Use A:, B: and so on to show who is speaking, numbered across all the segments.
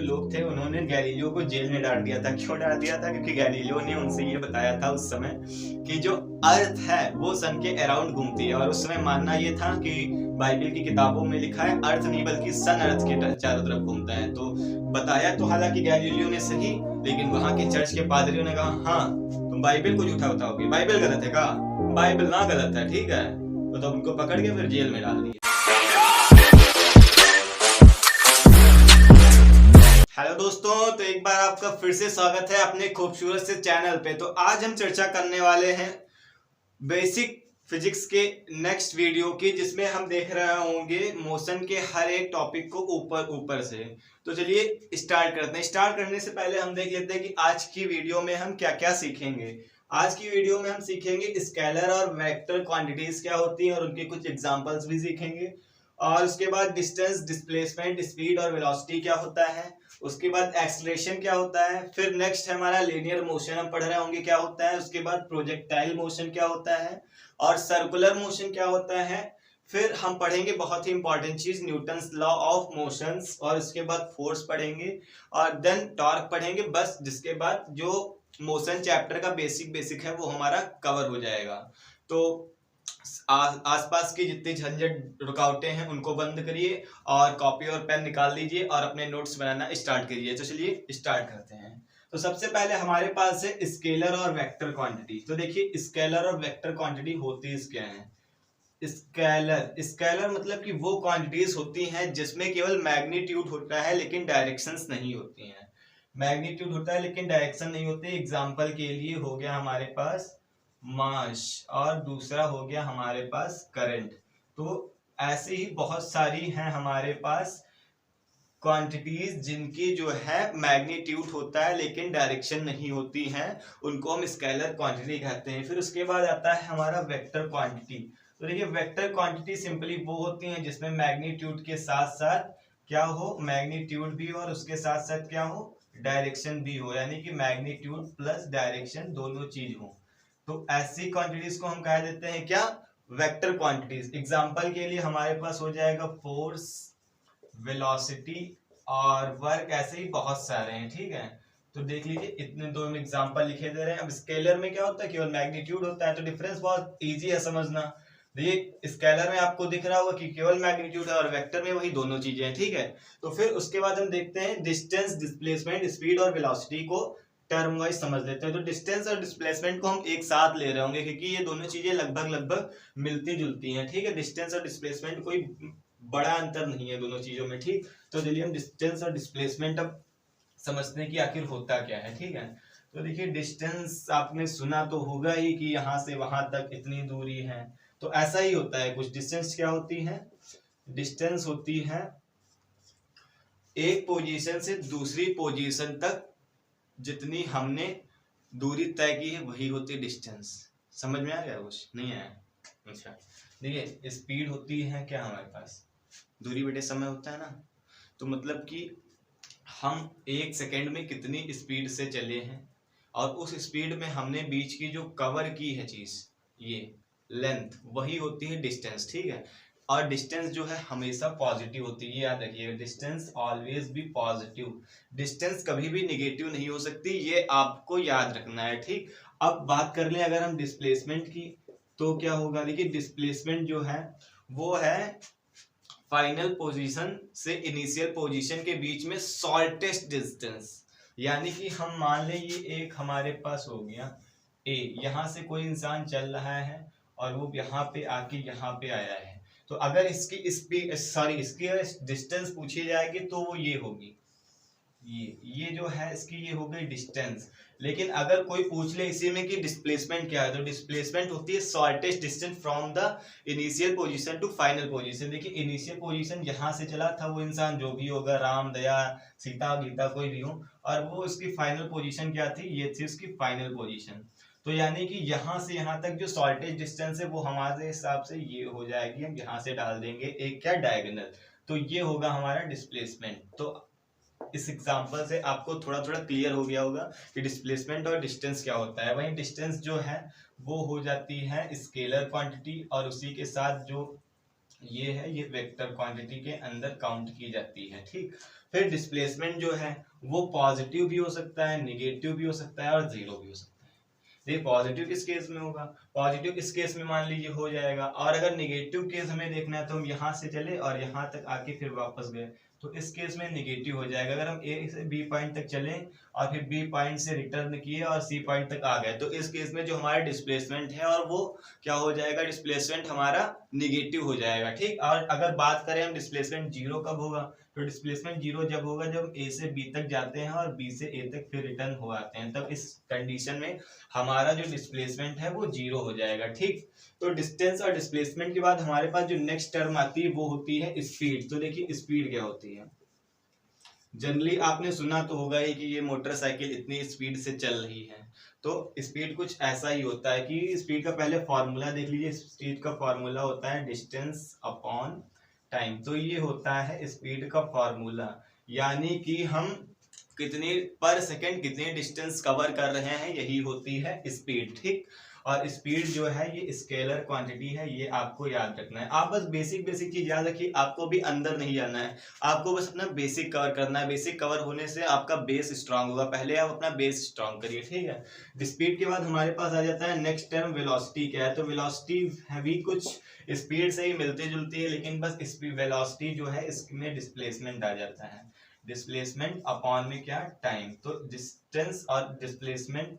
A: लोग थे उन्होंने गैलीलियो को जेल में डाल दिया था। क्यों डाल दिया था? क्योंकि गैलीलियो ने उनसे ये बताया था उस समय कि जो अर्थ है वो सन के अराउंड घूमती है, और उस समय मानना ये था कि बाइबल की किताबों में लिखा है अर्थ नहीं बल्कि सन अर्थ के चारों तरफ घूमता है। तो बताया तो हालांकि गैलीलियो ने सही, लेकिन वहां के चर्च के पादरियों ने कहा हाँ तुम बाइबल को झूठा बताओगे, बाइबल गलत है। कहा बाइबल ना गलत है, ठीक है। तो उनको पकड़ के फिर जेल में डाल दिया। हेलो दोस्तों, तो एक बार आपका फिर से स्वागत है अपने खूबसूरत से चैनल पे। तो आज हम चर्चा करने वाले हैं बेसिक फिजिक्स के नेक्स्ट वीडियो की, जिसमें हम देख रहे होंगे मोशन के हर एक टॉपिक को ऊपर ऊपर से। तो चलिए स्टार्ट करते हैं। स्टार्ट करने से पहले हम देख लेते हैं कि आज की वीडियो में हम क्या क्या सीखेंगे। आज की वीडियो में हम सीखेंगे स्केलर और वेक्टर क्वांटिटीज क्या होती हैं और उनके कुछ एग्जांपल्स भी सीखेंगे। और उसके बाद डिस्टेंस, डिस्प्लेसमेंट, स्पीड और वेलोसिटी क्या होता है। उसके बाद एक्सेलरेशन क्या होता है। फिर नेक्स्ट है हमारा लीनियर मोशन, हम पढ़ रहे होंगे क्या होता है। उसके बाद प्रोजेक्टाइल मोशन क्या होता है और सर्कुलर मोशन क्या होता है। फिर हम पढ़ेंगे बहुत ही इंपॉर्टेंट चीज न्यूटन्स लॉ ऑफ मोशंस, और उसके बाद फोर्स पढ़ेंगे और देन टॉर्क पढ़ेंगे। बस जिसके बाद जो मोशन चैप्टर का बेसिक है वो हमारा कवर हो जाएगा। तो आसपास की जितनी झंझट रुकावटें हैं उनको बंद करिए और कॉपी और पेन निकाल लीजिए और अपने नोट्स बनाना स्टार्ट करिए। तो चलिए स्टार्ट करते हैं। तो सबसे पहले हमारे पास है स्केलर और वेक्टर क्वांटिटी। तो देखिए स्केलर और वेक्टर क्वांटिटी होती क्या है। स्केलर मतलब कि वो क्वांटिटीज होती हैं जिसमें केवल मैग्नीट्यूड होता है लेकिन डायरेक्शंस नहीं होती हैं। मैग्नीट्यूड होता है लेकिन डायरेक्शन नहीं होते। एग्जांपल के लिए हो गया हमारे पास मास और दूसरा हो गया हमारे पास करंट। तो ऐसे ही बहुत सारी हैं हमारे पास क्वांटिटीज जिनकी जो है मैग्नीट्यूड होता है लेकिन डायरेक्शन नहीं होती हैं, उनको हम स्केलर क्वांटिटी कहते हैं। फिर उसके बाद आता है हमारा वेक्टर क्वांटिटी। तो देखिए वेक्टर क्वांटिटी सिंपली वो होती हैं जिसमें मैग्नीट्यूड के साथ साथ क्या हो, मैग्नीट्यूड भी और उसके साथ साथ क्या हो, डायरेक्शन भी हो, यानी कि मैग्नीट्यूड प्लस डायरेक्शन दोनों चीज हो। तो ऐसी क्वांटिटीज को हम कह देते हैं क्या, वेक्टर क्वांटिटीज। एग्जांपल के लिए हमारे पास हो जाएगा फोर्स, वेलोसिटी और वर्क, ऐसे ही बहुत सारे हैं, ठीक है। तो देख लीजिए इतने दो एग्जांपल लिखे दे रहे हैं। अब स्केलर में क्या होता है, केवल मैग्नीट्यूड होता है। तो डिफरेंस बहुत इजी है समझना। देखिए स्केलर में आपको दिख रहा होगा कि केवल मैग्नीट्यूड है और वेक्टर में वही दोनों चीजें हैं, ठीक है। तो फिर उसके बाद हम देखते हैं डिस्टेंस, डिस्प्लेसमेंट, स्पीड और वेलोसिटी को टर्म वाइज समझ लेते हैं। तो डिस्टेंस और डिस्प्लेसमेंट को हम एक साथ ले रहे होंगे क्योंकि ये दोनों चीजें लगभग मिलती जुलती हैं, ठीक है। डिस्टेंस और डिस्प्लेसमेंट कोई बड़ा अंतर नहीं है दोनों चीजों में, ठीक। तो चलिए हम डिस्टेंस और डिस्प्लेसमेंट अब समझते हैं कि आखिर होता क्या है, ठीक है। तो देखिए डिस्टेंस आपने सुना तो होगा ही कि यहाँ से वहां तक इतनी दूरी है। तो ऐसा ही होता है कुछ। डिस्टेंस क्या होती है, डिस्टेंस होती है एक पोजीशन से दूसरी पोजीशन तक जितनी हमने दूरी तय की है वही होती है डिस्टेंस। समझ में आ गया? कुछ नहीं आया? अच्छा देखिए स्पीड होती है क्या हमारे पास, दूरी बटे समय होता है ना। तो मतलब कि हम एक सेकेंड में कितनी स्पीड से चले हैं और उस स्पीड में हमने बीच की जो कवर की है चीज, ये लेंथ, वही होती है डिस्टेंस, ठीक है। और डिस्टेंस जो है हमेशा पॉजिटिव होती है, याद रखिएगा। Distance always be positive. Distance कभी भी निगेटिव नहीं हो सकती, ये आपको याद रखना है, ठीक। अब बात कर लें अगर हम डिस्प्लेसमेंट की, तो क्या होगा। देखिए डिस्प्लेसमेंट जो है वो है फाइनल पोजीशन से इनिशियल पोजीशन के बीच में शॉर्टेस्ट डिस्टेंस। यानी कि हम मान लें ये एक हमारे पास हो गया ए, यहाँ से कोई इंसान चल रहा है और वो यहाँ पे आके यहाँ पे आया है। तो अगर इसकी इसकी डिस्टेंस पूछी जाएगी तो वो ये होगी, ये जो है इसकी ये हो गई डिस्टेंस। लेकिन अगर कोई पूछ ले इसी में कि डिस्प्लेसमेंट क्या है, तो डिस्प्लेसमेंट होती है shortest distance from the initial position to final position. देखिए इनिशियल पोजीशन जहां से चला था वो इंसान जो भी होगा, राम, दया, सीता, गीता, कोई भी हो, और वो उसकी फाइनल पोजीशन क्या थी, ये थी उसकी फाइनल पोजीशन। तो यानी कि यहाँ से यहाँ तक जो शॉर्टेज डिस्टेंस है वो हमारे हिसाब से ये हो जाएगी। हम यहाँ से डाल देंगे एक क्या, डायगोनल। तो ये होगा हमारा डिस्प्लेसमेंट। तो इस एग्जांपल से आपको थोड़ा थोड़ा क्लियर हो गया होगा कि डिस्प्लेसमेंट और डिस्टेंस क्या होता है। वहीं डिस्टेंस जो है वो हो जाती है स्केलर क्वांटिटी, और उसी के साथ जो ये है, ये वेक्टर क्वांटिटी के अंदर काउंट की जाती है, ठीक। फिर डिस्प्लेसमेंट जो है वो पॉजिटिव भी हो सकता है, निगेटिव भी हो सकता है और जीरो भी हो सकता है। देखिए पॉजिटिव किस केस में होगा, पॉजिटिव इस केस में मान लीजिए हो जाएगा, और अगर निगेटिव केस हमें देखना है तो हम यहाँ से चले और यहाँ तक आके फिर वापस गए, तो इस केस में निगेटिव हो जाएगा। अगर हम ए से बी पॉइंट तक चले और फिर बी पॉइंट से रिटर्न किए और सी पॉइंट तक आ गए, तो इस केस में जो हमारा डिस्प्लेसमेंट है और वो क्या हो जाएगा, डिस्प्लेसमेंट हमारा निगेटिव हो जाएगा, ठीक। और अगर बात करें हम डिस्प्लेसमेंट जीरो कब होगा, तो डिस्प्लेसमेंट जीरो जब होगा जब ए से बी तक जाते हैं और बी से ए तक फिर रिटर्न हो आते हैं, तब इस कंडीशन में हमारा जो डिस्प्लेसमेंट है वो जीरो हो जाएगा, ठीक। तो डिस्टेंस और डिस्प्लेसमेंट के बाद हमारे पास जो नेक्स्ट टर्म आती है वो होती है स्पीड। तो देखिए स्पीड क्या होती है, जनरली आपने सुना तो होगा ही कि ये मोटरसाइकिल इतनी स्पीड से चल रही है। तो स्पीड कुछ ऐसा ही होता है कि स्पीड का पहले फॉर्मूला देख लीजिए, स्पीड का फॉर्मूला होता है डिस्टेंस अपॉन टाइम। तो ये होता है स्पीड का फॉर्मूला, यानी कि हम कितने पर सेकंड कितने डिस्टेंस कवर कर रहे हैं, यही होती है स्पीड, ठीक। और स्पीड जो है ये स्केलर क्वांटिटी है, ये आपको याद रखना है। आप बस बेसिक बेसिक चीज याद रखिए, आपको भी अंदर नहीं जाना है, आपको बस अपना बेसिक कवर करना है। बेसिक कवर होने से आपका बेस स्ट्रांग होगा, पहले आप अपना बेस स्ट्रांग करिए, ठीक है। स्पीड के बाद हमारे पास आ जाता है नेक्स्ट टर्म वेलोसिटी। क्या है, तो वेलोसिटी भी कुछ स्पीड से ही मिलती जुलती है, लेकिन बस स्पीड वेलोसिटी जो है इसमें डिस्प्लेसमेंट आ जाता है, डिस्प्लेसमेंट अपॉन में क्या, टाइम। तो डिस्टेंस और डिस्प्लेसमेंट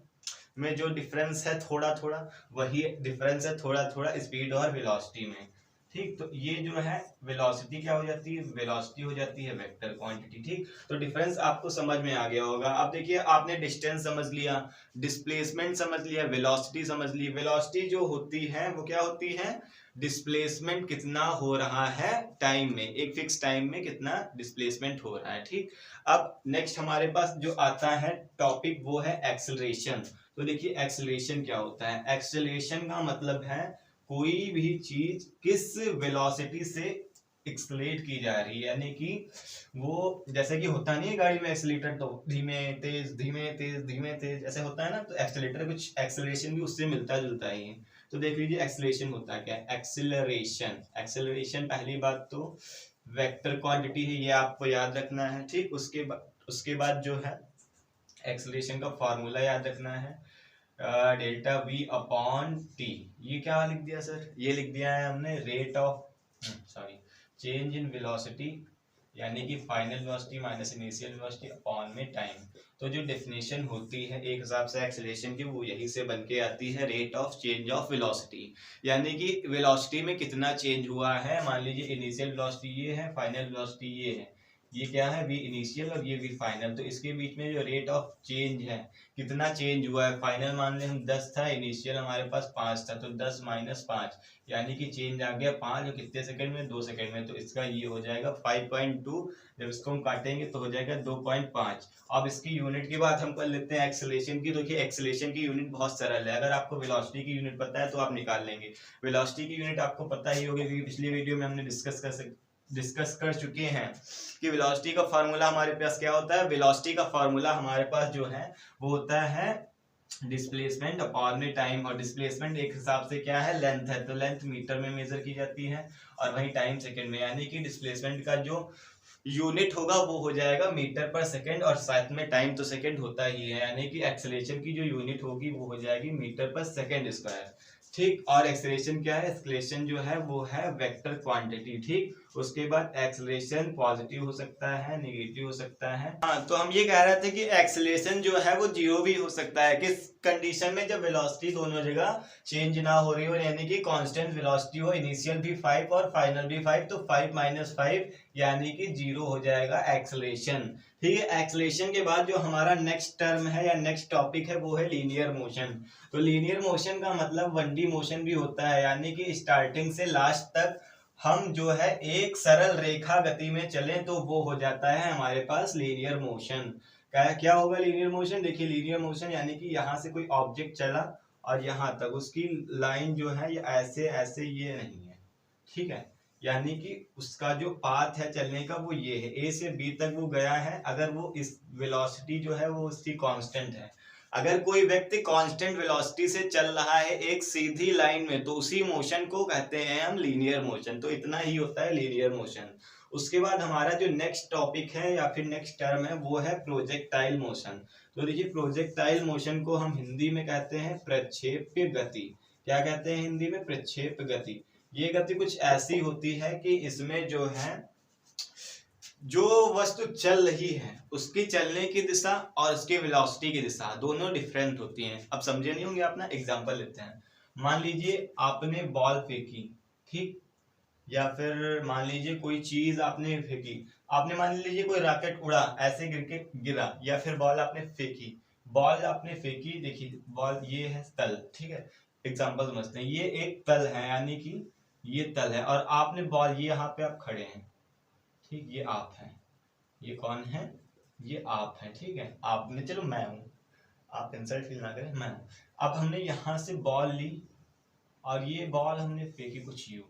A: में जो डिफरेंस है थोड़ा थोड़ा, वही डिफरेंस है थोड़ा थोड़ा स्पीड और वेलोसिटी में, ठीक। तो ये जो है वेलोसिटी क्या हो जाती है, वेलोसिटी हो जाती है वेक्टर क्वांटिटी, ठीक। तो डिफरेंस आपको समझ में आ गया होगा। अब देखिए आपने डिस्टेंस समझ लिया, डिस्प्लेसमेंट समझ लिया, वेलोसिटी समझ ली। वेलोसिटी जो होती है वो क्या होती है, डिस्प्लेसमेंट कितना हो रहा है टाइम में, एक फिक्स टाइम में कितना डिस्प्लेसमेंट हो रहा है, ठीक। अब नेक्स्ट हमारे पास जो आता है टॉपिक वो है एक्सेलरेशन। तो देखिए एक्सेलरेशन क्या होता है, एक्सेलरेशन का मतलब है कोई भी चीज किस वेलोसिटी से एक्सलेट की जा रही है, यानी कि वो जैसे कि होता नहीं है गाड़ी में एक्सीलरेटर, तो धीमे तेज धीमे तेज धीमे तेज ऐसे होता है ना, तो एक्सीलरेटर कुछ एक्सेलरेशन भी उससे मिलता जुलता ही है। तो देख लीजिए एक्सेलरेशन होता है क्या, एक्सेलरेशन। एक्सेलरेशन पहली बात तो वेक्टर क्वांटिटी है, ये आपको याद रखना है, ठीक। उसके बाद जो है एक्सेलरेशन का फॉर्मूला याद रखना है, डेल्टा वी अपॉन टी। ये क्या लिख दिया सर, ये लिख दिया है हमने rate of sorry change in velocity, यानी कि final velocity minus initial velocity upon में टाइम। तो जो डेफिनेशन होती है एक हिसाब से एक्सेलरेशन की, वो यही से बन के आती है, rate of change of velocity, यानी कि वेलोसिटी में कितना चेंज हुआ है। मान लीजिए इनिशियल वेलोसिटी ये है, फाइनल वेलोसिटी ये है, ये क्या है वी इनिशियल और ये वी फाइनल, तो इसके बीच में जो रेट ऑफ चेंज है कितना चेंज हुआ है। फाइनल मान लें हम 10 था, इनिशियल हमारे पास 5 था, तो 10 माइनस 5 यानी कि चेंज आ गया 5, और कितने सेकंड में, 2 सेकंड में। तो इसका ये हो जाएगा 5.2, जब इसको हम काटेंगे तो हो जाएगा 2.5। अब इसकी यूनिट की बात हम कर लेते हैं एक्सेलरेशन की। देखिए एक्सेलरेशन की यूनिट बहुत सरल है, अगर आपको वेलोसिटी की यूनिट पता है तो आप निकाल लेंगे। वेलोसिटी की यूनिट आपको पता ही होगी क्योंकि पिछली वीडियो में हमने डिस्कस कर चुके हैं कि वेलोसिटी का फार्मूला हमारे पास क्या होता है। वेलोसिटी का फार्मूला हमारे पास जो है वो होता है डिस्प्लेसमेंट अपॉन में टाइम, और डिस्प्लेसमेंट एक हिसाब से क्या है, लेंथ है, तो लेंथ मीटर में मेजर की जाती है और वही टाइम सेकंड में, यानी कि डिस्प्लेसमेंट का जो यूनिट होगा वो हो जाएगा मीटर पर सेकंड, और साथ में टाइम तो सेकंड होता ही है, यानी कि एक्सेलरेशन की जो यूनिट होगी वो हो जाएगी मीटर पर सेकंड स्क्वायर, ठीक। और एक्सेलरेशन क्या है, एक्सेलरेशन जो है वो है वेक्टर क्वांटिटी, ठीक। उसके बाद एक्सेलरेशन पॉजिटिव हो सकता है, नेगेटिव हो सकता है। हाँ, तो हम ये कह रहे थे कि एक्सेलरेशन जो है वो जीरो भी हो सकता है, किस कंडीशन में, जब वेलोसिटी दोनों जगह चेंज ना हो रही हो, यानी कि कांस्टेंट वेलोसिटी हो, इनिशियल भी 5 और फाइनल भी 5, तो 5 माइनस 5 यानी कि जीरो हो जाएगा एक्सेलरेशन, ठीक है। एक्सेलरेशन के बाद जो हमारा नेक्स्ट टर्म है या नेक्स्ट टॉपिक है वो है लीनियर मोशन। तो लीनियर मोशन का मतलब 1D मोशन भी होता है, यानी कि स्टार्टिंग से लास्ट तक हम जो है एक सरल रेखा गति में चलें तो वो हो जाता है हमारे पास लीनियर मोशन। क्या होगा लीनियर मोशन, देखिए लीनियर मोशन यानी कि यहाँ से कोई ऑब्जेक्ट चला और यहाँ तक उसकी लाइन जो है ये ऐसे ऐसे ये नहीं है, ठीक है, यानी कि उसका जो पाथ है चलने का वो ये है, ए से बी तक वो गया है, अगर वो इस वेलोसिटी जो है वो उसकी कांस्टेंट है। अगर कोई व्यक्ति कांस्टेंट वेलोसिटी से चल रहा है एक सीधी लाइन में तो उसी मोशन को कहते हैं हम लीनियर मोशन। तो इतना ही होता है लीनियर मोशन। उसके बाद हमारा जो नेक्स्ट टॉपिक है या फिर नेक्स्ट टर्म है वो है प्रोजेक्टाइल मोशन। तो देखिए प्रोजेक्टाइल मोशन को हम हिंदी में कहते हैं प्रक्षेप्य गति। क्या कहते हैं हिंदी में? प्रक्षेप्य गति। ये गति कुछ ऐसी होती है कि इसमें जो है जो वस्तु चल रही है उसकी चलने की दिशा और उसकी वेलोसिटी की दिशा दोनों डिफरेंट होती हैं। अब समझे नहीं होंगे आप ना, एग्जांपल लेते हैं। मान लीजिए आपने बॉल फेंकी, ठीक, या फिर मान लीजिए कोई चीज आपने फेंकी, आपने मान लीजिए कोई रॉकेट उड़ा ऐसे गिर के गिरा, या फिर बॉल आपने फेंकी, देखिए बॉल ये है तल, ठीक है, एग्जांपल समझते हैं। ये एक तल है, यानी कि ये तल है और आपने बॉल, ये यहाँ पे आप खड़े हैं, ठीक, ये आप हैं, ये कौन है? ये आप हैं, ठीक है, आपने, चलो मैं हूं, आप इंसल्ट फील ना करें, मैं हूं। अब हमने यहां से बॉल ली और ये बॉल हमने फेंकी कुछ यूं,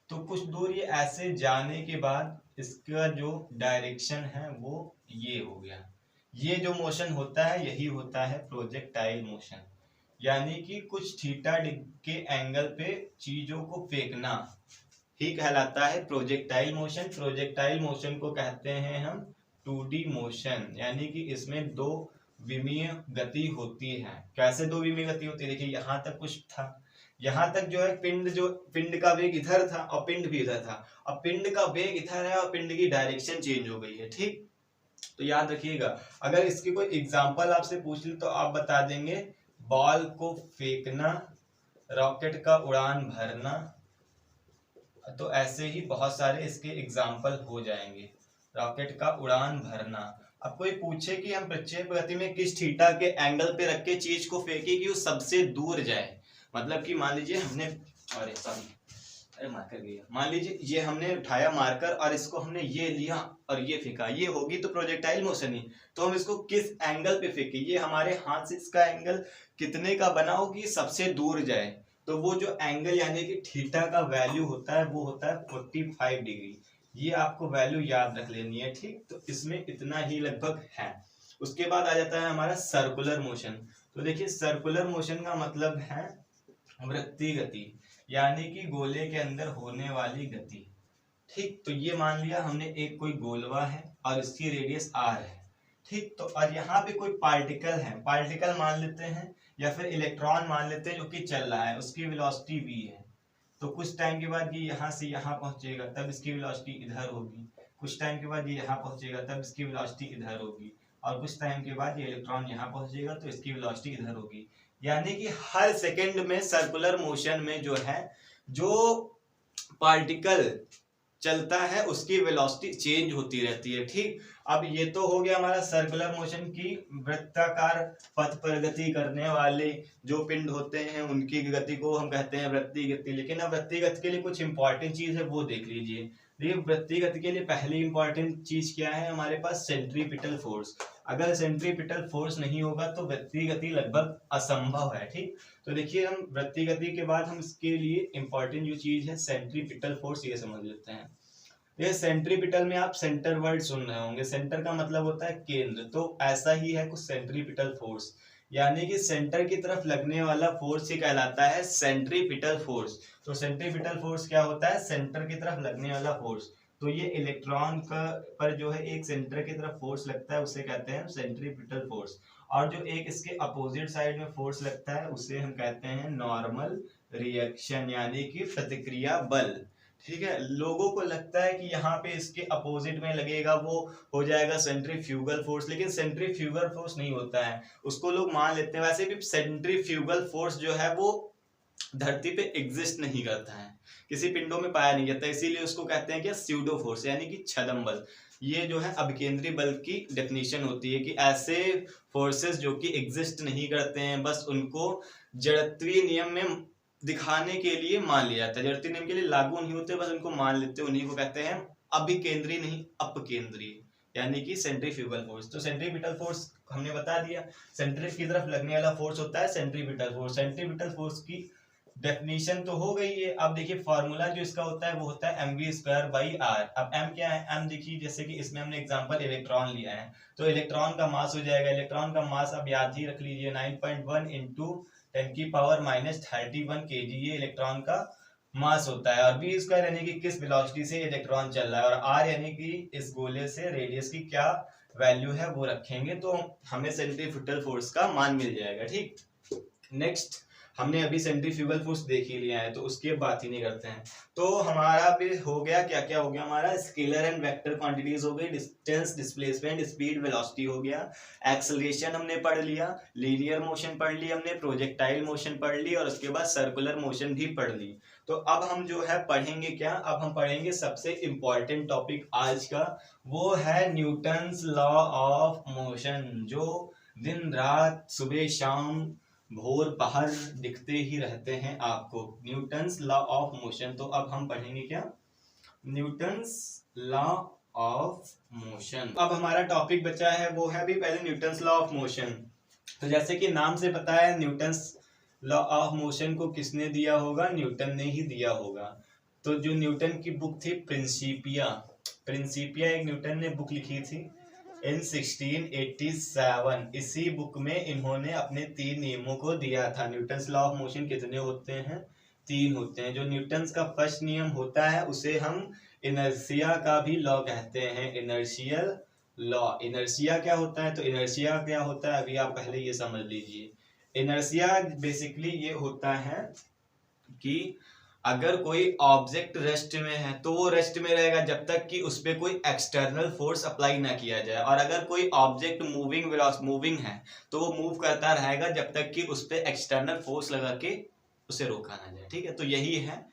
A: तो कुछ दूर ये ऐसे जाने के बाद इसका जो डायरेक्शन है वो ये हो गया। ये जो मोशन होता है यही होता है प्रोजेक्टाइल मोशन, यानी कि कुछ थीटा के एंगल पे चीजों को फेंकना ही कहलाता है प्रोजेक्टाइल मोशन। प्रोजेक्टाइल मोशन को कहते हैं हम 2D मोशन, यानी कि इसमें दो विमीय गति होती है। कैसे दो विमीय गति होती है? देखिए यहाँ तक कुछ था, यहाँ तक जो है पिंड का वेग इधर था और पिंड भी इधर था। अब पिंड का वेग इधर है और पिंड की डायरेक्शन चेंज हो गई है, ठीक। तो याद रखिएगा, अगर इसकी कोई एग्जांपल आपसे पूछ ले तो आप बता देंगे बॉल को फेंकना, रॉकेट का उड़ान भरना। तो ऐसे ही बहुत सारे इसके एग्जाम्पल हो जाएंगे। रॉकेट का उड़ान भरना। अब कोई पूछे कि हम प्रक्षेप गति में किस थीटा के एंगल पे रख के चीज को फेंके कि वो सबसे दूर जाए, मतलब कि मान लीजिए हमने, अरे मार्कर गया, मान लीजिए ये हमने उठाया मार्कर और इसको हमने ये लिया और ये फेंका, ये होगी तो प्रोजेक्टाइल मोशन ही। तो हम इसको किस एंगल पे फेंके, ये हमारे हाथ से इसका एंगल कितने का बना हो कि सबसे दूर जाए, तो वो जो एंगल यानी कि थीटा का वैल्यू होता है वो होता है 45 डिग्री। ये आपको वैल्यू याद रख लेनी है, ठीक। तो इसमें इतना ही लगभग है। उसके बाद आ जाता है हमारा सर्कुलर मोशन। तो देखिए सर्कुलर मोशन का मतलब है वृत्तीय गति, यानी कि गोले के अंदर होने वाली गति, ठीक। तो ये मान लिया हमने एक कोई गोलवा है और इसकी रेडियस r है, ठीक। तो और यहाँ पे कोई पार्टिकल है, पार्टिकल मान लेते हैं या फिर इलेक्ट्रॉन मान लेते हैं जो कि चल रहा है, उसकी वेलोसिटी v है। तो कुछ टाइम के बाद ये यहाँ से यहाँ पहुंचेगा तब इसकी वेलोसिटी इधर होगी, कुछ टाइम के बाद ये यहाँ पहुंचेगा तब इसकी वेलोसिटी इधर होगी, और कुछ टाइम के बाद ये इलेक्ट्रॉन यहाँ पहुंचेगा तो इसकी वेलोसिटी इधर होगी। यानी कि हर सेकंड में सर्कुलर मोशन में जो है जो पार्टिकल चलता है उसकी वेलोसिटी चेंज होती रहती है, ठीक। अब ये तो हो गया हमारा सर्कुलर मोशन की वृत्ताकार पथ पर गति करने वाले जो पिंड होते हैं उनकी गति को हम कहते हैं वृत्तीय गति। लेकिन अब वृत्तीय गति के लिए कुछ इंपॉर्टेंट चीज है वो देख लीजिए। देखिए वृत्तीय गति के लिए पहली इंपॉर्टेंट चीज क्या है हमारे पास? Centripetal force. अगर सेंट्रीपिटल फोर्स नहीं होगा तो वृत्तीय गति लगभग असंभव है, ठीक। तो देखिए हम वृत्तीय गति के बाद हम इसके लिए इंपॉर्टेंट जो चीज है सेंट्रीपिटल फोर्स, ये समझ लेते हैं। ये सेंट्रीपिटल में आप सेंटर वर्ड सुन रहे होंगे, सेंटर का मतलब होता है केंद्र, तो ऐसा ही है कुछ सेंट्रीपिटल फोर्स, यानी कि सेंटर की तरफ लगने वाला फोर्स ही कहलाता है सेंट्रीपिटल फोर्स। तो सेंट्रीपिटल फोर्स क्या होता है? सेंटर की तरफ लगने वाला फोर्स। तो ये इलेक्ट्रॉन का पर जो है एक सेंटर की तरफ फोर्स लगता है उसे कहते हैं सेंट्रीपिटल फोर्स, और जो एक इसके अपोजिट साइड में फोर्स लगता है उसे हम कहते हैं नॉर्मल रिएक्शन, यानी कि प्रतिक्रिया बल, ठीक है। लोगों को लगता है कि यहाँ पे इसके अपोजिट में लगेगा वो हो जाएगा सेंट्रीफ्यूगल फोर्स, लेकिन सेंट्रीफ्यूगल फोर्स नहीं होता है, उसको लोग मान लेते हैं। वैसे भी सेंट्रीफ्यूगल फोर्स जो है वो धरती पे एग्जिस्ट नहीं करता है, किसी पिंडों में पाया नहीं जाता, इसीलिए उसको कहते हैं कि स्यूडो फोर्स, यानी कि छद्म बल। ये जो है अभिकेंद्री बल की डेफिनेशन होती है कि ऐसे फोर्सेस जो कि एग्जिस्ट नहीं करते हैं, बस उनको जड़त्वीय नियम में दिखाने के लिए मान लिया जाता है, जड़त्वीय नियम के लिए लागू नहीं होते, बस उनको मान लेते हैं, उन्हीं को कहते हैं अभिकेंद्री नहीं अपकेंद्री, यानी कि सेंट्रीफ्यूगल फोर्स। तो सेंट्रीपिटल फोर्स हमने बता दिया, सेंटर की तरफ लगने वाला फोर्स होता है सेंट्रीपिटल फोर्स। सेंट्रीपिटल फोर्स की डेफिनेशन तो हो गई है। अब देखिए फॉर्मूला जो इसका होता है वो होता है mv²/r। अब m क्या है, m देखिए जैसे कि इसमें हमने एग्जांपल इलेक्ट्रॉन लिया है, तो इलेक्ट्रॉन का मास हो जाएगा, इलेक्ट्रॉन का मास अब याद ही रख लीजिए 9.1 इंटू 10⁻31 kg, ये इलेक्ट्रॉन का मास होता है। और v² यानी कि किस वेलोसिटी से इलेक्ट्रॉन चल रहा है, और r यानी कि इस गोले से रेडियस की क्या वैल्यू है वो रखेंगे तो हमें सेंट्रीफ्यूगल फोर्स का मान मिल जाएगा। ठीक, नेक्स्ट हमने अभी सेंट्रीफ्यूगल फोर्स देख ही लिया है तो उसकी बात ही नहीं करते हैं। तो हमारा भी हो गया, क्या क्या हो गया हमारा, स्केलर एंड वेक्टर क्वांटिटीज हो गई, डिस्टेंस, डिस्प्लेसमेंट, स्पीड, वेलोसिटी हो गया, एक्सेलरेशन हमने पढ़ लिया, लीनियर मोशन पढ़ ली हमने, प्रोजेक्टाइल मोशन पढ़ ली, और उसके बाद सर्कुलर मोशन भी पढ़ ली। तो अब हम जो है पढ़ेंगे क्या, अब हम पढ़ेंगे सबसे इंपॉर्टेंट टॉपिक आज का, वो है न्यूटन्स लॉ ऑफ मोशन, जो दिन रात सुबह शाम भोर पहर दिखते ही रहते हैं आपको, न्यूटन्स लॉ ऑफ मोशन। तो अब हम पढ़ेंगे क्या, न्यूटन्स लॉ ऑफ मोशन। अब हमारा टॉपिक बचा है वो है भी पहले न्यूटन्स लॉ ऑफ मोशन। तो जैसे कि नाम से पता है न्यूटन्स लॉ ऑफ मोशन को किसने दिया होगा, न्यूटन ने ही दिया होगा। तो जो न्यूटन की बुक थी प्रिंसिपिया, प्रिंसिपिया एक न्यूटन ने बुक लिखी थी इन 1687, इसी बुक में इन्होंने अपने 3 नियमों को दिया था। न्यूटन्स लॉ ऑफ मोशन कितने होते हैं, 3 होते हैं। जो न्यूटन्स का फर्स्ट नियम होता है उसे हम इनर्शिया का भी लॉ कहते हैं, इनर्शियल लॉ। इनर्शिया क्या होता है, तो इनर्शिया क्या होता है अभी आप पहले ये समझ लीजिए। इनर्शिया बेसिकली ये होता है कि अगर कोई ऑब्जेक्ट रेस्ट में है तो वो रेस्ट में रहेगा जब तक कि उस पर कोई एक्सटर्नल फोर्स अप्लाई ना किया जाए, और अगर कोई ऑब्जेक्ट मूविंग है तो वो मूव करता रहेगा जब तक कि उस पर एक्सटर्नल फोर्स लगा के उसे रोका ना जाए। ठीक है, तो यही है,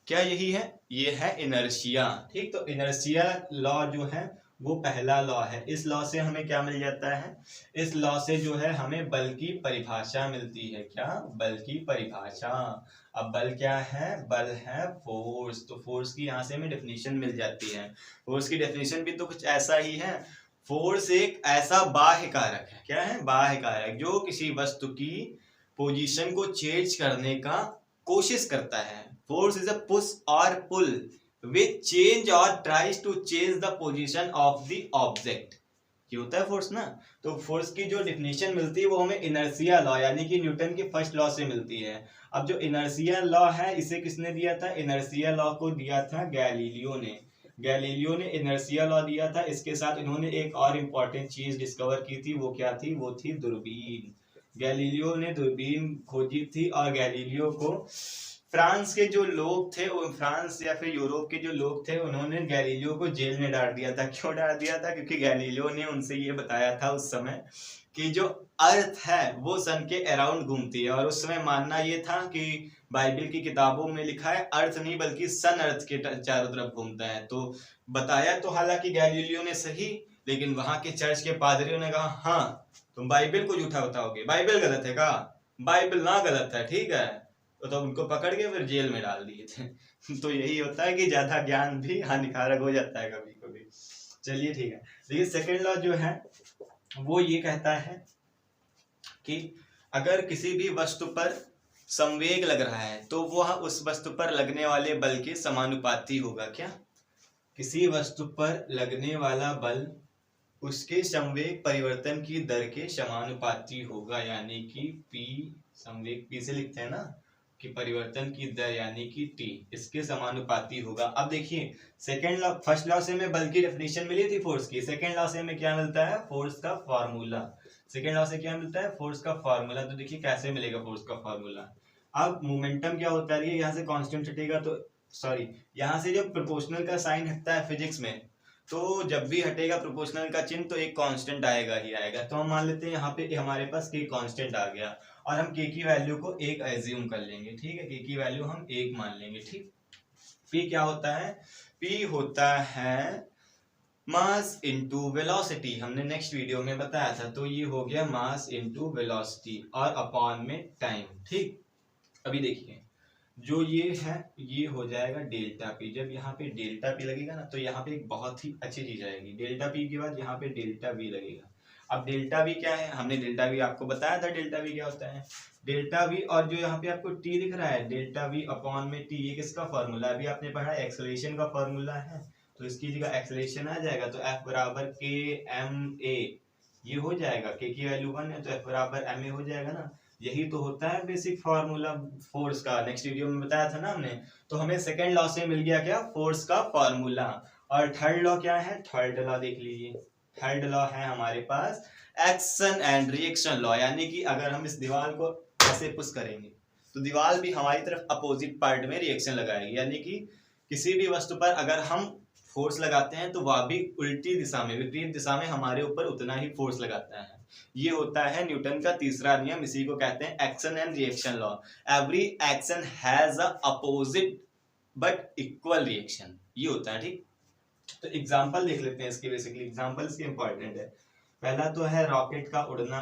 A: क्या यही है, ये है इनर्शिया। ठीक, तो इनर्शिया लॉ जो है वो पहला लॉ है। इस लॉ से हमें क्या मिल जाता है, इस लॉ से जो है हमें बल की परिभाषा मिलती है। क्या, बल की परिभाषा। अब बल क्या है, बल है फोर्स। तो फोर्स की यहाँ से हमें डेफिनेशन मिल जाती है। फोर्स की डेफिनेशन भी तो कुछ ऐसा ही है, फोर्स एक ऐसा बाह्य कारक है, क्या है, बाह्य कारक, जो किसी वस्तु की पोजीशन को चेंज करने का कोशिश करता है। फोर्स इज अ पुश और पुल विच चेंज और tries to change the position of the object, ये होता है फोर्स ना। तो फोर्स की जो डेफिनेशन मिलती है वो हमें इनर्शिया लॉ यानी कि न्यूटन के फर्स्ट लॉ से मिलती है। अब जो इनर्शिया लॉ है इसे किसने दिया था, इनर्शिया लॉ को दिया था गैलीलियो ने। गैलीलियो ने इनर्शिया लॉ दिया था, इसके साथ इन्होंने एक और इम्पॉर्टेंट चीज डिस्कवर की थी, वो क्या थी, वो थी दूरबीन। गैलीलियो ने दूरबीन खोजी थी, और गैलीलियो को फ्रांस के जो लोग थे, फ्रांस या फिर यूरोप के जो लोग थे, उन्होंने गैलीलियो को जेल में डाल दिया था। क्यों डाल दिया था, क्योंकि गैलीलियो ने उनसे ये बताया था उस समय कि जो अर्थ है वो सन के अराउंड घूमती है, और उस समय मानना ये था कि बाइबल की किताबों में लिखा है अर्थ नहीं बल्कि सन अर्थ के चारों तरफ घूमता है। तो बताया तो हालांकि गैलीलियो ने सही, लेकिन वहां के चर्च के पादरियों ने कहा हाँ तुम बाइबल को झूठा बताओगे, बाइबल गलत है, कहा बाइबल ना गलत है, ठीक है। तो उनको पकड़ के फिर जेल में डाल दिए थे। तो यही होता है कि ज्यादा ज्ञान भी हानिकारक हो जाता है कभी कभी। चलिए ठीक है, देखिए सेकंड लॉ जो है वो ये कहता है कि अगर किसी भी वस्तु पर संवेग लग रहा है तो वह उस वस्तु पर लगने वाले बल के समानुपाती होगा। क्या, किसी वस्तु पर लगने वाला बल उसके संवेग परिवर्तन की दर के समानुपाती होगा, यानी कि P, संवेग P से लिखते हैं ना कि परिवर्तन की दर यानी कि T, इसके समानुपाती होगा। अब देखिए सेकंड लॉ, फर्स्ट लॉ से हमें बल की डेफिनेशन मिली थी फोर्स की, सेकंड लॉ से हमें क्या मिलता है, फोर्स का फार्मूला। सेकंड लॉ से क्या मिलता है, फोर्स का फार्मूला। तो देखिए कैसे मिलेगा फोर्स का फार्मूला। अब मोमेंटम क्या होता है, यहाँ से कांस्टेंट हटेगा तो सॉरी, यहाँ से जब प्रोपोर्शनल का साइन हटता है फिजिक्स में, तो जब भी हटेगा प्रोपोर्शनल का चिन्ह तो एक कांस्टेंट आएगा ही आएगा। तो हम मान लेते हैं यहाँ पे हमारे पास के कांस्टेंट आ गया, और हम के की वैल्यू को 1 एज्यूम कर लेंगे। ठीक है, के की वैल्यू हम 1 मान लेंगे। ठीक, पी क्या होता है, पी होता है मास इनटू वेलोसिटी, हमने नेक्स्ट वीडियो में बताया था। तो ये हो गया मास इनटू वेलोसिटी और अपॉन में टाइम। ठीक, अभी देखिए जो ये है ये हो जाएगा डेल्टा पी। जब यहाँ पे डेल्टा पी लगेगा ना तो यहाँ पे एक बहुत ही अच्छी चीज आएगी, डेल्टा पी के बाद यहाँ पे डेल्टा वी लगेगा। अब डेल्टा वी क्या है, हमने डेल्टा वी आपको बताया था डेल्टा वी क्या होता है, डेल्टा वी, और जो यहाँ पे आपको टी दिख रहा है डेल्टा वी अपॉन में टी, ये किसका फॉर्मूला अभी आपने पढ़ा, एक्सेलरेशन का फॉर्मूला है, तो इसकी जगह एक्सेलरेशन आ जाएगा, तो एफ बराबर के एम ए, ये हो जाएगा, के की वैल्यू 1 है तो एफ बराबर एम ए हो जाएगा ना, यही तो होता है बेसिक फार्मूला फोर्स का, नेक्स्ट वीडियो में बताया था ना हमने। तो हमें सेकंड लॉ से मिल गया क्या, फोर्स का फार्मूला। और थर्ड लॉ क्या है, थर्ड लॉ देख लीजिए, थर्ड लॉ है हमारे पास एक्शन एंड रिएक्शन लॉ, यानी कि अगर हम इस दीवार को ऐसे पुश करेंगे तो दीवार भी हमारी तरफ अपोजिट पार्ट में रिएक्शन लगाएगी, यानी कि किसी भी वस्तु पर अगर हम फोर्स लगाते हैं तो वह भी उल्टी दिशा में, विपरीत दिशा में हमारे ऊपर उतना ही फोर्स लगाता है। ये होता है न्यूटन का तीसरा नियम, इसी को कहते हैं action and reaction law. Every action has a opposite but equal reaction, ये होता है, ठीक। तो एग्जांपल देख लेते हैं इसके, बेसिकली एग्जांपल इसके इंपॉर्टेंट है। पहला तो है रॉकेट का उड़ना,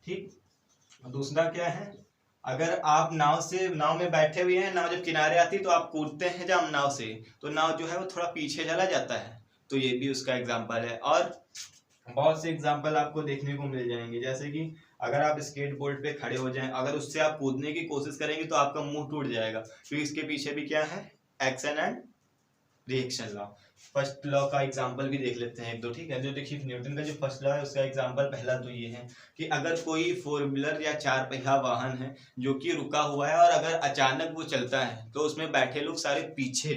A: ठीक। दूसरा क्या है, अगर आप नाव में बैठे हुए हैं, नाव जब किनारे आती है तो आप कूदते हैं जब नाव से, तो नाव जो है वो थोड़ा पीछे चला जाता है, तो ये भी उसका एग्जांपल है। और बहुत से एग्जांपल आपको देखने को मिल जाएंगे, जैसे कि अगर आप स्केट बोर्ड पे खड़े हो जाएं, अगर उससे आप कूदने की कोशिश करेंगे तो आपका मुंह टूट जाएगा, क्योंकि इसके पीछे भी क्या है, action and reaction law. First law का एग्जांपल भी देख लेते हैं एक दो, ठीक है। जो देखिए न्यूटन का जो फर्स्ट लॉ है उसका एग्जांपल पहला तो ये है कि अगर कोई फोर व्हीलर या चार पहिया वाहन है जो कि रुका हुआ है और अगर अचानक वो चलता है तो उसमें बैठे लोग सारे पीछे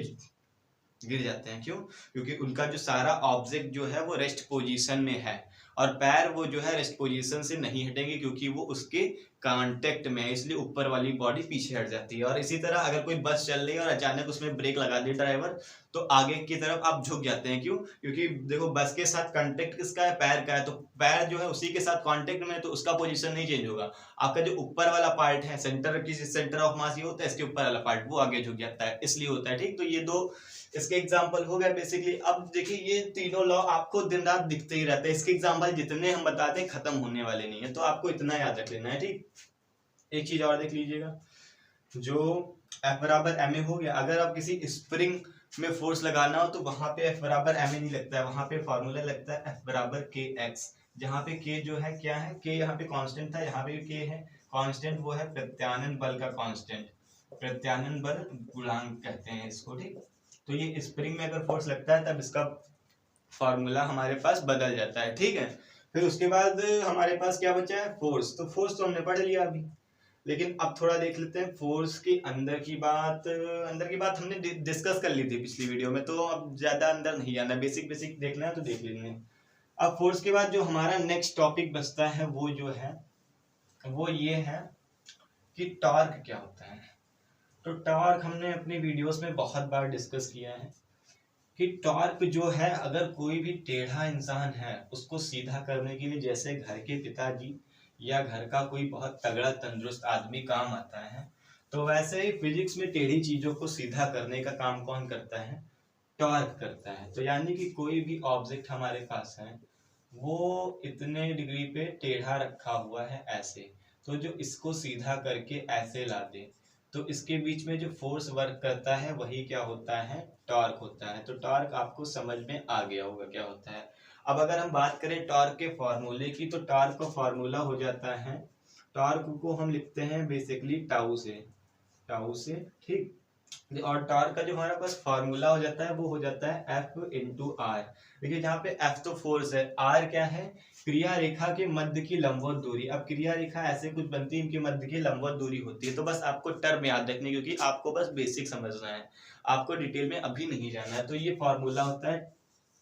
A: गिर जाते हैं, क्यों, क्योंकि उनका जो सारा ऑब्जेक्ट जो है वो रेस्ट पोजीशन में है, और पैर वो जो है रेस्ट पोजीशन से नहीं हटेंगे क्योंकि वो उसके कांटेक्ट में है, इसलिए ऊपर वाली बॉडी पीछे हट जाती है। और इसी तरह अगर कोई बस चल रही है और अचानक उसमें ब्रेक लगा दे ड्राइवर, तो आगे की तरफ आप झुक जाते हैं, क्यों, क्योंकि देखो बस के साथ कांटेक्ट किसका है, पैर का है, तो पैर जो है उसी के साथ कांटेक्ट में है, तो उसका पोजीशन नहीं चेंज होगा। आपका जो ऊपर वाला पार्ट है, सेंटर ऑफ मास ये होता है, इसके ऊपर वाला पार्ट वो आगे झुक जाता है, इसलिए होता है, ठीक। तो ये दो इसके एग्जाम्पल हो गए बेसिकली। अब देखिए ये तीनों लॉ आपको दिन रात दिखते ही रहते हैं, इसके एग्जाम्पल जितने हम बताते हैं खत्म होने वाले नहीं है, तो आपको इतना याद रख लेना है, ठीक। एक चीज और देख लीजिएगा, जो F बराबर एम ए हो गया, अगर आप किसी स्प्रिंग में फोर्स लगाना हो तो वहां पे F बराबर एम ए नहीं लगता है, वहां पे फॉर्मूला लगता है F बराबर के एक्स, जहाँ पे के जो है क्या है, के यहाँ पे कांस्टेंट था, यहाँ पे के है कांस्टेंट, वो है प्रत्यानन बल का कांस्टेंट, प्रत्यानन बल गुणांक कहते हैं इसको, ठीक। तो ये स्प्रिंग में अगर फोर्स लगता है तब इसका फॉर्मूला हमारे पास बदल जाता है, ठीक है। फिर उसके बाद हमारे पास क्या बचा है, फोर्स। तो फोर्स तो हमने पढ़ लिया अभी, लेकिन अब थोड़ा देख लेते हैं फोर्स के अंदर की बात। हमने डिस्कस कर ली थी पिछली वीडियो में, तो अब ज्यादा अंदर नहीं जाना, बेसिक बेसिक देखना है तो देख लेंगे। अब फोर्स के बाद जो हमारा नेक्स्ट टॉपिक बचता है वो जो है वो ये है कि टॉर्क क्या होता है। तो टॉर्क हमने अपनी वीडियोस में बहुत बार डिस्कस किया है कि टॉर्क जो है, अगर कोई भी टेढ़ा इंसान है उसको सीधा करने के लिए, जैसे घर के पिताजी या घर का कोई बहुत तगड़ा तंदुरुस्त आदमी काम आता है, तो वैसे ही फिजिक्स में टेढ़ी चीजों को सीधा करने का काम कौन करता है, टॉर्क करता है। तो यानी कि कोई भी ऑब्जेक्ट हमारे पास है वो इतने डिग्री पे टेढ़ा रखा हुआ है ऐसे, तो जो इसको सीधा करके ऐसे ला दे, तो इसके बीच में जो फोर्स वर्क करता है वही क्या होता है, टॉर्क होता है। तो टॉर्क आपको समझ में आ गया होगा क्या होता है। अब अगर हम बात करें टॉर्क के फॉर्मूले की, तो टॉर्क का फॉर्मूला हो जाता है, टॉर्क को हम लिखते हैं बेसिकली टाउ से, ठीक। और टॉर्क का जो हमारे पास फॉर्मूला हो जाता है वो हो जाता है F इंटू आर। देखिए जहाँ पे F तो फोर्स है, R क्या है, क्रिया रेखा के मध्य की लंबवत दूरी। अब क्रिया रेखा ऐसे कुछ बनती है, इनके मध्य की लंबवत दूरी होती है। तो बस आपको टर्म याद रखनी, क्योंकि आपको बस बेसिक समझना है, आपको डिटेल में अभी नहीं जाना है। तो ये फॉर्मूला होता है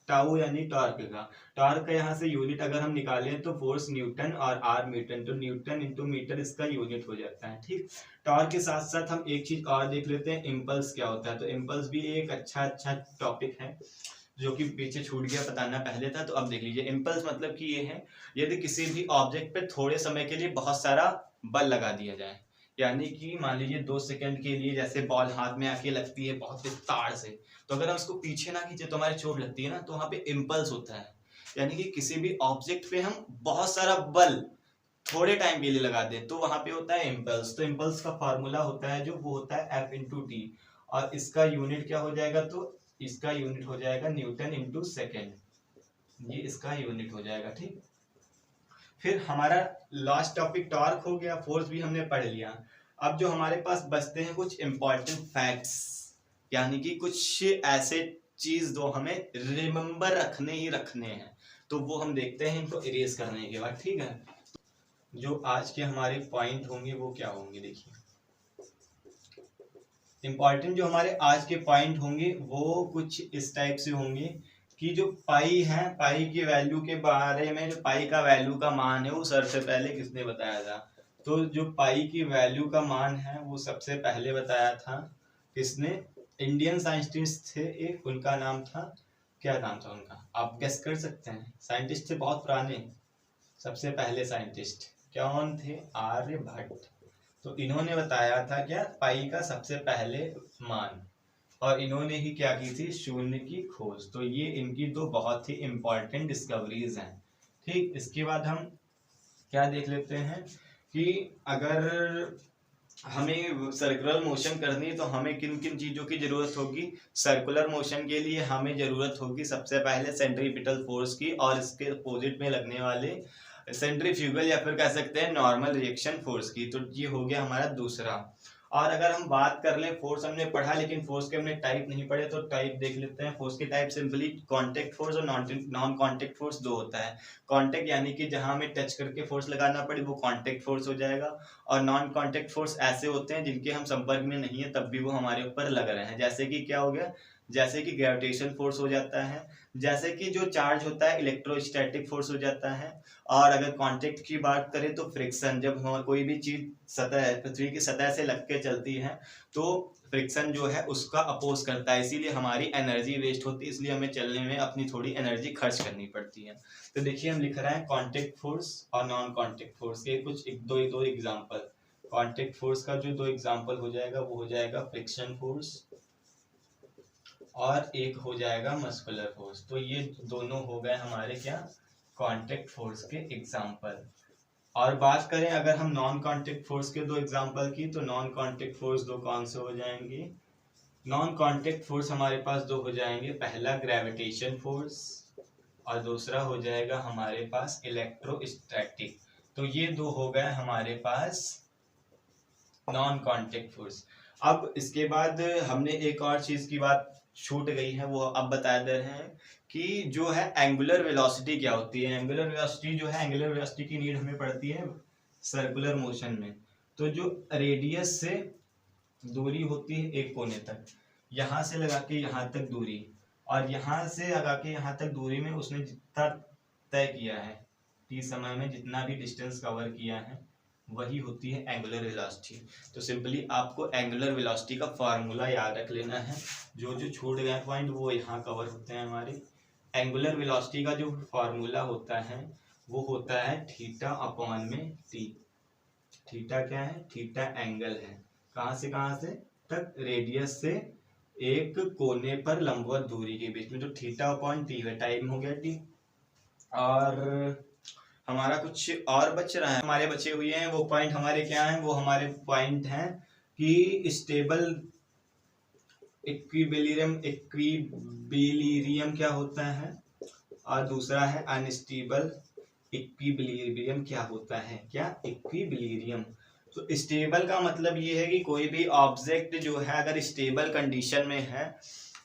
A: टाउ यानी टॉर्क का। टॉर्क का यहाँ से यूनिट अगर हम निकालें तो फोर्स न्यूटन और आर मीटर, तो न्यूटन इंटू मीटर इसका यूनिट हो जाता है, ठीक। टॉर्क के साथ साथ हम एक चीज और देख लेते हैं, इम्पल्स क्या होता है। तो इम्पल्स भी एक अच्छा टॉपिक है जो कि पीछे छूट गया, बताना पहले था, तो अब देख लीजिए। इम्पल्स मतलब कि ये है, यदि किसी भी ऑब्जेक्ट पे थोड़े समय के लिए बहुत सारा बल लगा दिया जाए, यानी कि मान लीजिए 2 सेकंड के लिए जैसे बॉल हाथ में आके लगती है बहुत विस्तार से, तो अगर हम उसको पीछे ना खींचे तो हमारी चोट लगती है ना, तो वहां पे इम्पल्स होता है। यानी कि किसी भी ऑब्जेक्ट पे हम बहुत सारा बल थोड़े टाइम के लिए लगा दें तो वहां पे होता है इम्पल्स। तो इम्पल्स का फॉर्मूला होता है जो वो होता है F इंटू टी, और इसका यूनिट क्या हो जाएगा, तो इसका यूनिट हो जाएगा न्यूटन इंटू सेकेंड, ये इसका यूनिट हो जाएगा, ठीक। फिर हमारा लास्ट टॉपिक टॉर्क हो गया, फोर्स भी हमने पढ़ लिया। अब जो हमारे पास बचते हैं कुछ इंपॉर्टेंट फैक्ट्स, यानी कि कुछ ऐसे चीज जो हमें रिमेम्बर रखने ही रखने हैं, तो वो हम देखते हैं इनको इरेज करने के बाद। ठीक है, जो आज के हमारे पॉइंट होंगे वो क्या होंगे, देखिए इंपॉर्टेंट जो हमारे आज के पॉइंट होंगे वो कुछ इस टाइप से होंगे कि जो पाई है, पाई की वैल्यू के बारे में, जो पाई का वैल्यू का मान है वो सबसे पहले किसने बताया था? तो जो पाई की वैल्यू का मान है वो सबसे पहले बताया था किसने? इंडियन साइंटिस्ट थे एक, उनका नाम था, क्या नाम था उनका, आप गेस कर सकते हैं? साइंटिस्ट थे बहुत पुराने, सबसे पहले साइंटिस्ट कौन थे? आर्यभट्ट। तो इन्होंने बताया था क्या? पाई का सबसे पहले मान, और इन्होंने ही क्या की थी? शून्य की खोज। तो ये इनकी दो बहुत ही इंपॉर्टेंट डिस्कवरीज हैं। ठीक, इसके बाद हम क्या देख लेते हैं कि अगर हमें सर्कुलर मोशन करनी है तो हमें किन किन चीजों की जरूरत होगी? सर्कुलर मोशन के लिए हमें जरूरत होगी सबसे पहले सेंट्रीपिटल फोर्स की, और इसके अपोजिट में लगने वाले सेंट्रीफ्यूगल या फिर कह सकते हैं नॉर्मल रिएक्शन फोर्स की। तो ये हो गया हमारा दूसरा। और अगर हम बात कर लें, फोर्स हमने पढ़ा लेकिन फोर्स के हमने टाइप नहीं पढ़े, तो टाइप देख लेते हैं। फोर्स के टाइप सिंपली कांटेक्ट फोर्स और नॉन कांटेक्ट फोर्स दो होता है। कांटेक्ट यानी कि जहां हमें टच करके फोर्स लगाना पड़े वो कांटेक्ट फोर्स हो जाएगा, और नॉन कांटेक्ट फोर्स ऐसे होते हैं जिनके हम संपर्क में नहीं है तब भी वो हमारे ऊपर लग रहे हैं। जैसे कि क्या हो गया? जैसे कि ग्रेविटेशन फोर्स हो जाता है, जैसे कि जो चार्ज होता है इलेक्ट्रोस्टैटिक फोर्स हो जाता है, और अगर कांटेक्ट की बात करें तो फ्रिक्शन, जब हम कोई भी चीज सतह, पृथ्वी की सतह से लग के चलती है तो फ्रिक्शन जो है उसका अपोज करता है, इसीलिए हमारी एनर्जी वेस्ट होती है, इसलिए हमें चलने में अपनी थोड़ी एनर्जी खर्च करनी पड़ती है। तो देखिए हम लिख रहे हैं कांटेक्ट फोर्स और नॉन कांटेक्ट फोर्स के कुछ दो एग्जांपल। कांटेक्ट फोर्स का जो दो एग्जांपल हो जाएगा वो हो जाएगा फ्रिक्शन फोर्स, और एक हो जाएगा मस्कुलर फोर्स। तो ये दोनों हो गए हमारे क्या? कांटेक्ट फोर्स के एग्जांपल। और बात करें अगर हम नॉन कांटेक्ट फोर्स के दो एग्जांपल की, तो नॉन कांटेक्ट फोर्स दो कौन से हो जाएंगे? नॉन कांटेक्ट फोर्स हमारे पास दो हो जाएंगे, पहला ग्रेविटेशन फोर्स और दूसरा हो जाएगा हमारे पास इलेक्ट्रोस्टैटिक। तो ये दो हो गए हमारे पास नॉन कांटेक्ट फोर्स। अब इसके बाद हमने एक और चीज की बात छूट गई है, वो अब बता दे रहे हैं कि जो है एंगुलर वेलोसिटी क्या होती है। एंगुलर वेलोसिटी जो है, एंगुलर वेलोसिटी की नीड हमें पड़ती है सर्कुलर मोशन में। तो जो रेडियस से दूरी होती है एक कोने तक, यहाँ से लगा के यहाँ तक दूरी, और यहाँ से लगा के यहाँ तक दूरी में उसने जितना तय किया है t समय में, जितना भी डिस्टेंस कवर किया है, वही होती है एंगुलर वेलोसिटी। तो सिंपली आपको एंगुलर वेलोसिटी का फॉर्मूला याद रख लेना है। जो जो छूट गए पॉइंट वो यहाँ कवर होते हैं हमारे। एंगुलर वेलोसिटी का जो फॉर्मूला होता है वो होता है थीटा अपॉन में टी। थीटा क्या है? थीटा एंगल है, कहाँ से कहाँ से तक? रेडियस से एक कोने पर लंबवत दूरी के बीच में, जो थीटा अपॉन टी है, टाइम हो गया टी। और हमारा कुछ और बच रहा है, हमारे बचे हुए हैं वो पॉइंट हमारे क्या हैं? वो हमारे पॉइंट हैं कि स्टेबल इक्विलिब्रियम क्या होता है, और दूसरा है अनस्टेबल इक्विलिब्रियम क्या होता है? क्या? इक्विलिब्रियम। तो स्टेबल का मतलब ये है कि कोई भी ऑब्जेक्ट जो है अगर स्टेबल कंडीशन में है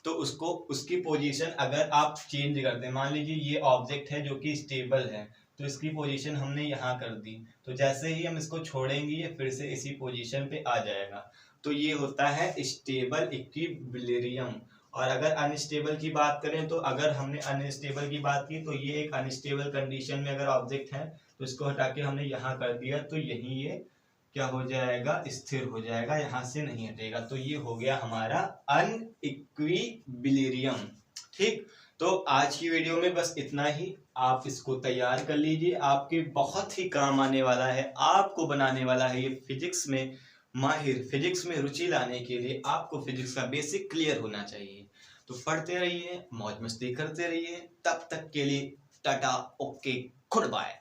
A: तो उसको, उसकी पोजीशन अगर आप चेंज कर दें, मान लीजिए ये ऑब्जेक्ट है जो कि स्टेबल है, तो इसकी पोजीशन हमने यहाँ कर दी, तो जैसे ही हम इसको छोड़ेंगे ये फिर से इसी पोजीशन पे आ जाएगा। तो ये होता है स्टेबल इक्विलिब्रियम। और अगर अनस्टेबल की बात करें, तो अगर हमने अनस्टेबल की बात की तो ये एक अनस्टेबल कंडीशन में अगर ऑब्जेक्ट है तो इसको हटा के हमने यहाँ कर दिया, तो यही ये क्या हो जाएगा? स्थिर हो जाएगा, यहाँ से नहीं हटेगा। तो ये हो गया हमारा अनइक्विलिब्रियम। ठीक, तो आज की वीडियो में बस इतना ही। आप इसको तैयार कर लीजिए, आपके बहुत ही काम आने वाला है, आपको बनाने वाला है ये फिजिक्स में माहिर। फिजिक्स में रुचि लाने के लिए आपको फिजिक्स का बेसिक क्लियर होना चाहिए। तो पढ़ते रहिए, मौज मस्ती करते रहिए। तब तक के लिए टाटा, ओके, गुड बाय।